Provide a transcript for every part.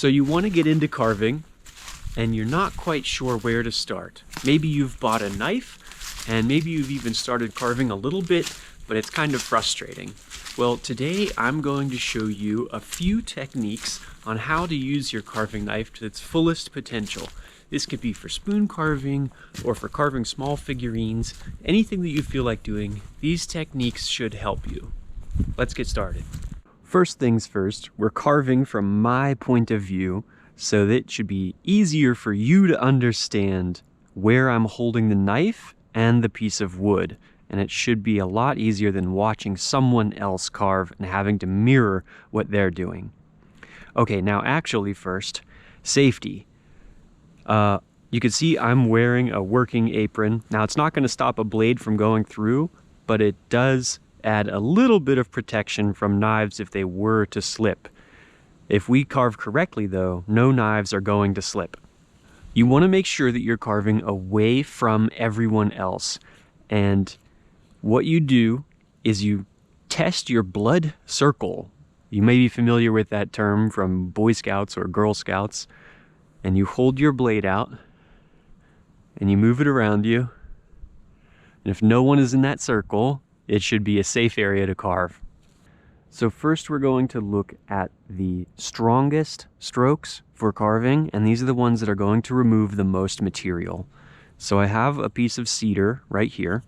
So you want to get into carving and you're not quite sure where to start. Maybe you've bought a knife and maybe you've even started carving a little bit, but it's kind of frustrating. Well, today I'm going to show you a few techniques on how to use your carving knife to its fullest potential. This could be for spoon carving or for carving small figurines, anything that you feel like doing. These techniques should help you. Let's get started. First things first, we're carving from my point of view, so that it should be easier for you to understand where I'm holding the knife and the piece of wood. And it should be a lot easier than watching someone else carve and having to mirror what they're doing. Okay, now actually first, safety. You can see I'm wearing a working apron. Now it's not going to stop a blade from going through, but it does add a little bit of protection from knives if they were to slip. If we carve correctly though, no knives are going to slip. You want to make sure that you're carving away from everyone else. And what you do is you test your blood circle. You may be familiar with that term from Boy Scouts or Girl Scouts. And you hold your blade out and you move it around you. And if no one is in that circle, it should be a safe area to carve. So first we're going to look at the strongest strokes for carving, and these are the ones that are going to remove the most material. So I have a piece of cedar right here,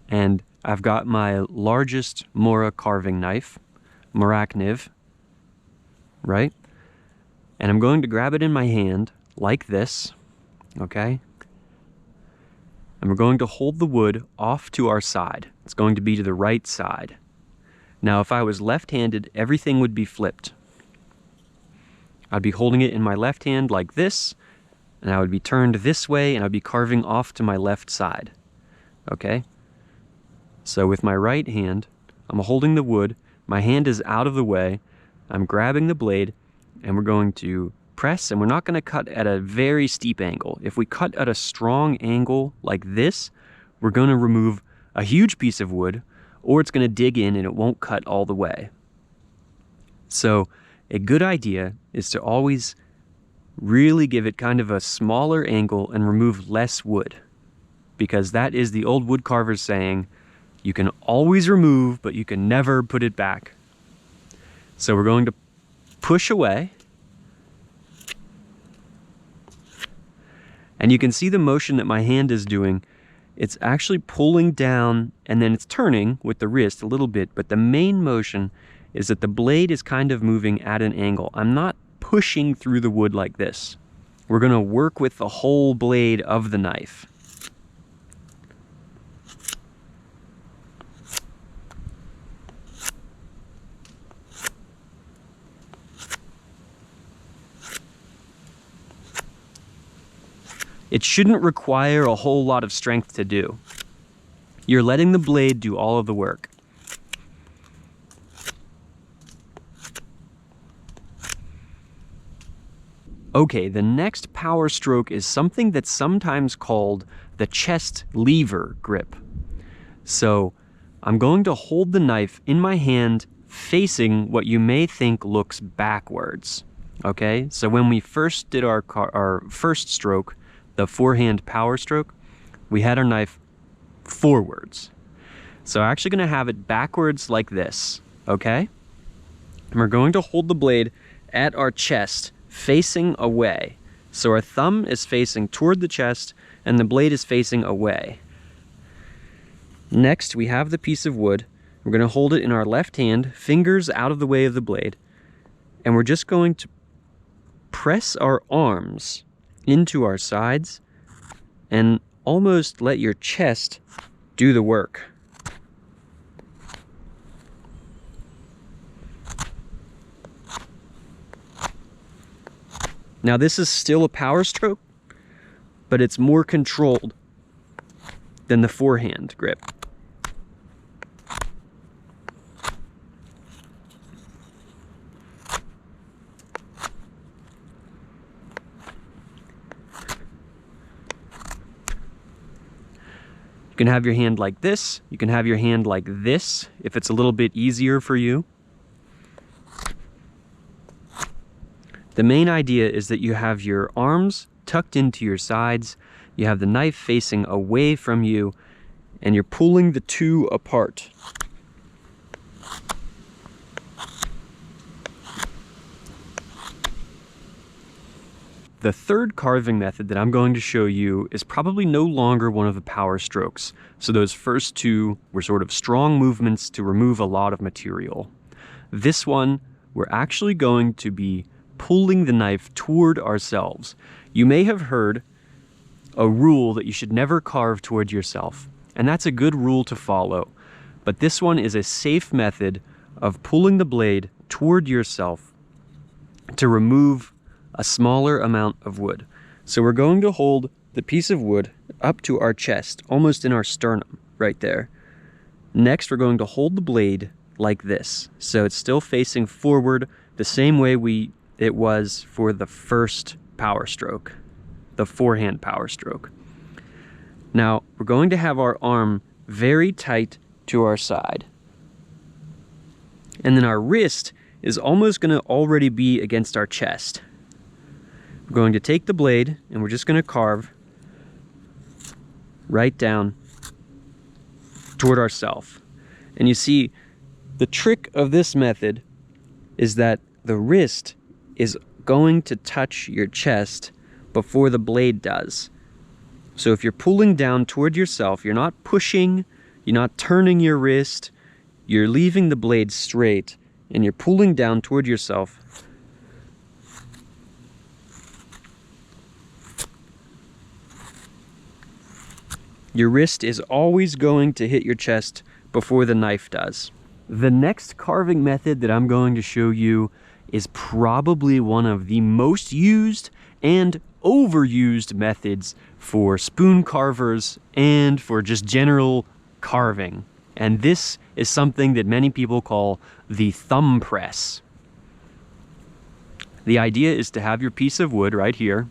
and I've got my largest Mora carving knife, Maracniv, right? And I'm going to grab it in my hand like this, okay? And we're going to hold the wood off to our side. It's going to be to the right side. Now, if I was left-handed, everything would be flipped. I'd be holding it in my left hand like this, and I would be turned this way, and I'd be carving off to my left side, okay? So with my right hand, I'm holding the wood, my hand is out of the way, I'm grabbing the blade, and we're going to press, and we're not going to cut at a very steep angle. If we cut at a strong angle like this, we're going to remove a huge piece of wood, or it's going to dig in and it won't cut all the way. So a good idea is to always really give it kind of a smaller angle and remove less wood, because that is the old wood carver's saying, you can always remove, but you can never put it back. So we're going to push away. And you can see the motion that my hand is doing. It's actually pulling down and then it's turning with the wrist a little bit, but the main motion is that the blade is kind of moving at an angle. I'm not pushing through the wood like this. We're going to work with the whole blade of the knife. It shouldn't require a whole lot of strength to do. You're letting the blade do all of the work. Okay, the next power stroke is something that's sometimes called the chest lever grip. So I'm going to hold the knife in my hand facing what you may think looks backwards. Okay, so when we first did our first stroke, the forehand power stroke, we had our knife forwards. So I'm actually going to have it backwards like this, okay? And we're going to hold the blade at our chest facing away. So our thumb is facing toward the chest and the blade is facing away. Next, we have the piece of wood. We're going to hold it in our left hand, fingers out of the way of the blade, and we're just going to press our arms into our sides and almost let your chest do the work. Now this is still a power stroke, but it's more controlled than the forehand grip. You can have your hand like this. You can have your hand like this if it's a little bit easier for you. The main idea is that you have your arms tucked into your sides, you have the knife facing away from you, and you're pulling the two apart. The third carving method that I'm going to show you is probably no longer one of the power strokes. So those first two were sort of strong movements to remove a lot of material. This one, we're actually going to be pulling the knife toward ourselves. You may have heard a rule that you should never carve toward yourself, and that's a good rule to follow. But this one is a safe method of pulling the blade toward yourself to remove a smaller amount of wood. So we're going to hold the piece of wood up to our chest, almost in our sternum, right there. Next, we're going to hold the blade like this. So it's still facing forward the same way it was for the first power stroke, the forehand power stroke. Now, we're going to have our arm very tight to our side. And then our wrist is almost going to already be against our chest. We're going to take the blade and we're just going to carve right down toward ourselves. And you see, the trick of this method is that the wrist is going to touch your chest before the blade does. So if you're pulling down toward yourself, you're not pushing, you're not turning your wrist, you're leaving the blade straight, and you're pulling down toward yourself. Your wrist is always going to hit your chest before the knife does. The next carving method that I'm going to show you is probably one of the most used and overused methods for spoon carvers and for just general carving. And this is something that many people call the thumb press. The idea is to have your piece of wood right here,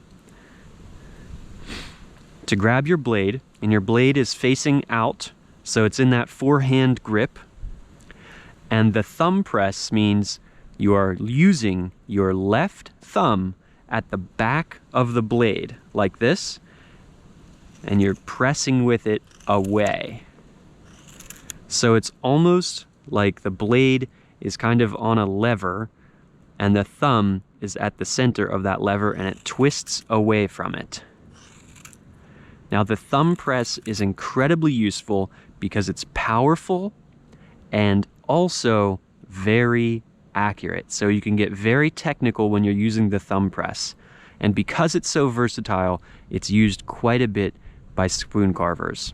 to grab your blade, and your blade is facing out, so it's in that forehand grip. And the thumb press means you are using your left thumb at the back of the blade, like this, and you're pressing with it away. So it's almost like the blade is kind of on a lever, and the thumb is at the center of that lever, and it twists away from it. Now, the thumb press is incredibly useful because it's powerful and also very accurate. So you can get very technical when you're using the thumb press. And because it's so versatile, it's used quite a bit by spoon carvers.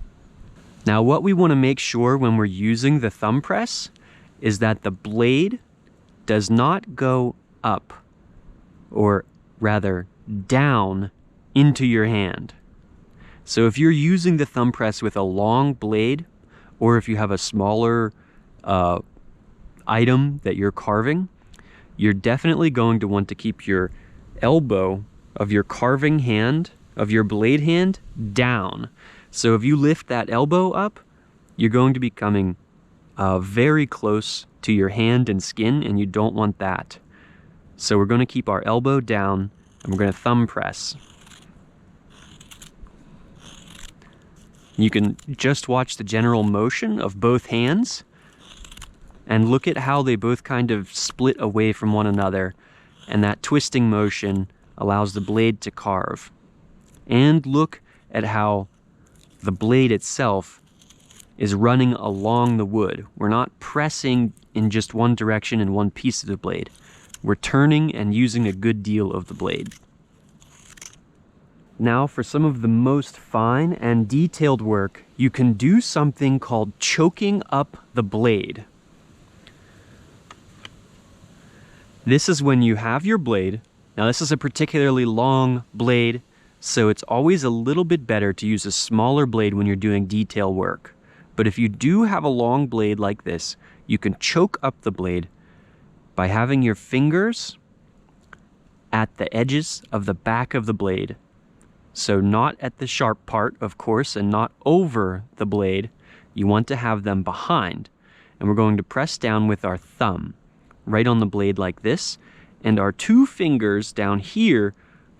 Now, what we want to make sure when we're using the thumb press is that the blade does not go up, or rather down, into your hand. So if you're using the thumb press with a long blade, or if you have a smaller item that you're carving, you're definitely going to want to keep your elbow of your carving hand, of your blade hand, down. So if you lift that elbow up, you're going to be coming very close to your hand and skin, and you don't want that. So we're going to keep our elbow down, and we're going to thumb press. You can just watch the general motion of both hands and look at how they both kind of split away from one another, and that twisting motion allows the blade to carve. And look at how the blade itself is running along the wood. We're not pressing in just one direction in one piece of the blade. We're turning and using a good deal of the blade. Now, for some of the most fine and detailed work, you can do something called choking up the blade. This is when you have your blade. Now, this is a particularly long blade, so it's always a little bit better to use a smaller blade when you're doing detail work. But if you do have a long blade like this, you can choke up the blade by having your fingers at the edges of the back of the blade. So not at the sharp part, of course, and not over the blade. You want to have them behind. And we're going to press down with our thumb right on the blade like this. and our 2 fingers down here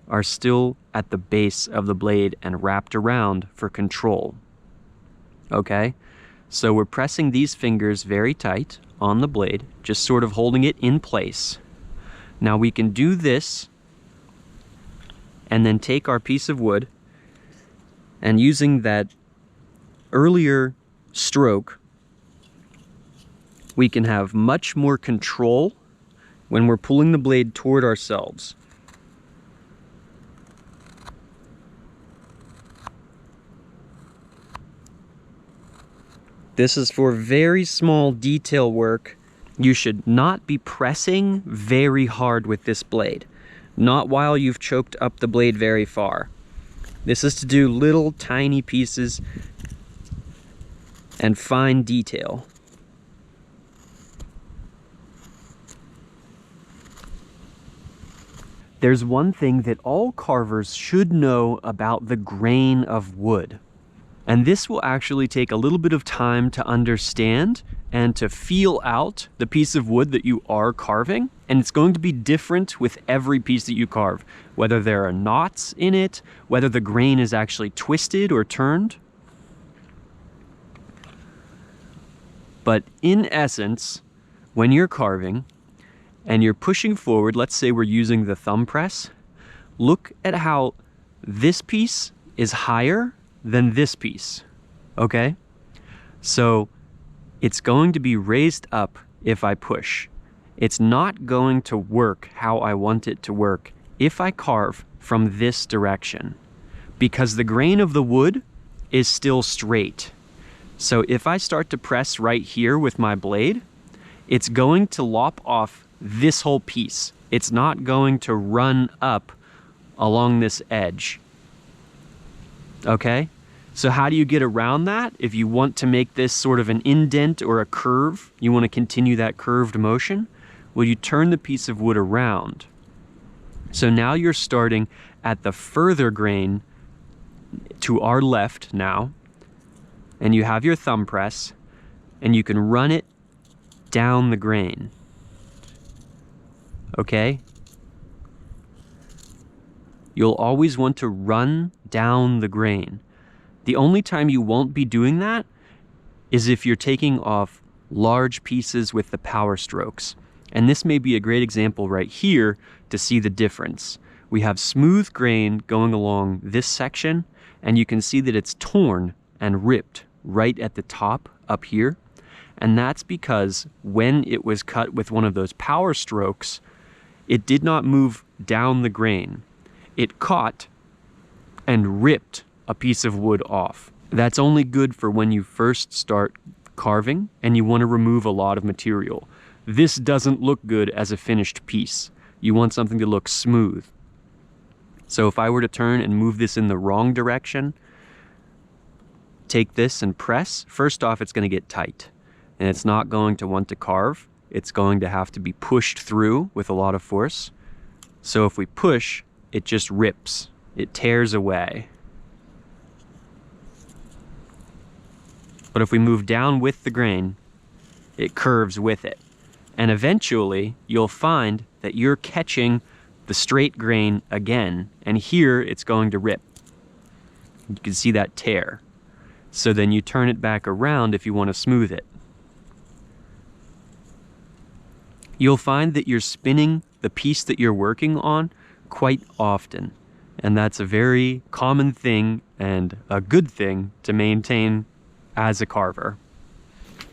are still at the base of the blade and wrapped around for control. Okay? So we're pressing these fingers very tight on the blade, just sort of holding it in place. Now we can do this and then take our piece of wood, and using that earlier stroke, we can have much more control when we're pulling the blade toward ourselves. This is for very small detail work. You should not be pressing very hard with this blade, not while you've choked up the blade very far. This is to do little tiny pieces and fine detail. There's one thing that all carvers should know about the grain of wood. And this will actually take a little bit of time to understand and to feel out the piece of wood that you are carving. And it's going to be different with every piece that you carve, whether there are knots in it, whether the grain is actually twisted or turned. But in essence, when you're carving and you're pushing forward, let's say we're using the thumb press, look at how this piece is higher than this piece, okay? So it's going to be raised up if I push. It's not going to work how I want it to work if I carve from this direction, because the grain of the wood is still straight. So if I start to press right here with my blade, it's going to lop off this whole piece. It's not going to run up along this edge. Okay? So how do you get around that? If you want to make this sort of an indent or a curve, you want to continue that curved motion, well, you turn the piece of wood around. So now you're starting at the further grain to our left now, and you have your thumb press, and you can run it down the grain. Okay? You'll always want to run down the grain. The only time you won't be doing that is if you're taking off large pieces with the power strokes. And this may be a great example right here to see the difference. We have smooth grain going along this section, and you can see that it's torn and ripped right at the top up here. And that's because when it was cut with one of those power strokes, it did not move down the grain. It caught and ripped a piece of wood off. That's only good for when you first start carving and you want to remove a lot of material. This doesn't look good as a finished piece. You want something to look smooth. So if I were to turn and move this in the wrong direction, take this and press, first off, it's going to get tight and it's not going to want to carve. It's going to have to be pushed through with a lot of force. So if we push, it just rips. It tears away. But if we move down with the grain, it curves with it. And eventually, you'll find that you're catching the straight grain again, and here it's going to rip. You can see that tear. So then you turn it back around if you want to smooth it. You'll find that you're spinning the piece that you're working on quite often. And that's a very common thing and a good thing to maintain as a carver.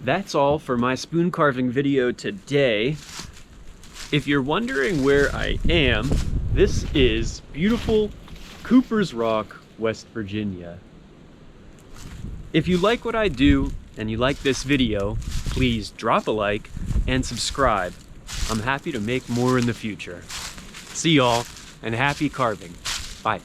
That's all for my spoon carving video today. If you're wondering where I am, this is beautiful Cooper's Rock, West Virginia. If you like what I do and you like this video, please drop a like and subscribe. I'm happy to make more in the future. See y'all, and happy carving. Bye.